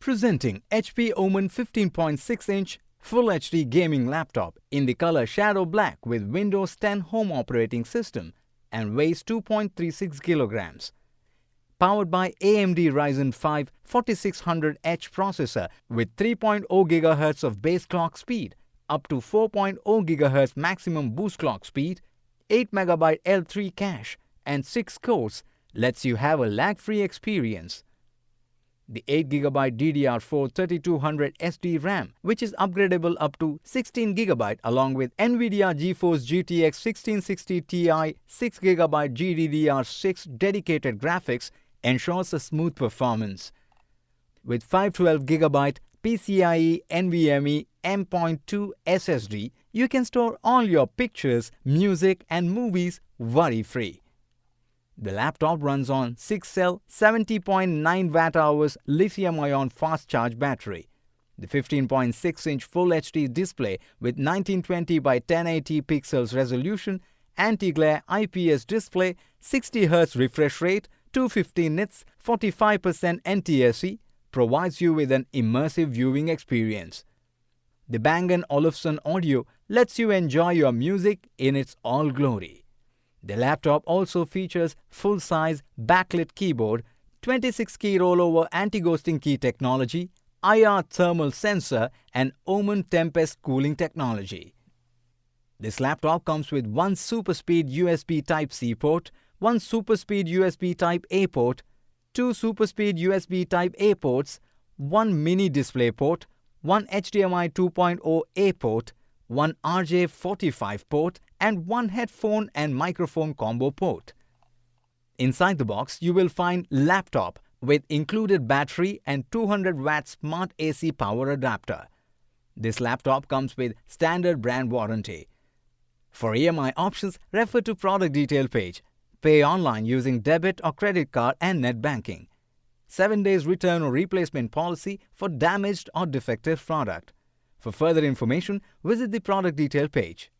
Presenting HP OMEN 15.6-inch Full HD gaming laptop in the color Shadow Black with Windows 10 Home operating system and weighs 2.36 kilograms. Powered by AMD Ryzen 5-4600H processor with 3.0 GHz of base clock speed, up to 4.0 GHz maximum boost clock speed, 8 MB L3 cache and 6 cores lets you have a lag-free experience. The 8GB DDR4 3200 SD RAM, which is upgradable up to 16GB along with NVIDIA GeForce GTX 1660 Ti 6GB GDDR6 dedicated graphics, ensures a smooth performance. With 512GB PCIe NVMe M.2 SSD, you can store all your pictures, music and movies worry-free. The laptop runs on 6-cell 70.9 Wh lithium-ion fast-charge battery. The 15.6-inch Full HD display with 1920 by 1080 pixels resolution, anti-glare IPS display, 60 Hz refresh rate, 250 nits, 45% NTSC provides you with an immersive viewing experience. The Bang & Olufsen audio lets you enjoy your music in its all glory. The laptop also features full-size backlit keyboard, 26-key rollover anti-ghosting key technology, IR thermal sensor and OMEN Tempest cooling technology. This laptop comes with one super speed USB Type-C port, one super speed USB Type-A port, two super speed USB Type-A ports, one mini display port, one HDMI 2.0A port, one RJ45 port and one headphone and microphone combo port. Inside the box, you will find laptop with included battery and 200-watt smart AC power adapter. This laptop comes with standard brand warranty. For EMI options, refer to product detail page. Pay online using debit or credit card and net banking. 7 days return or replacement policy for damaged or defective product. For further information, visit the product detail page.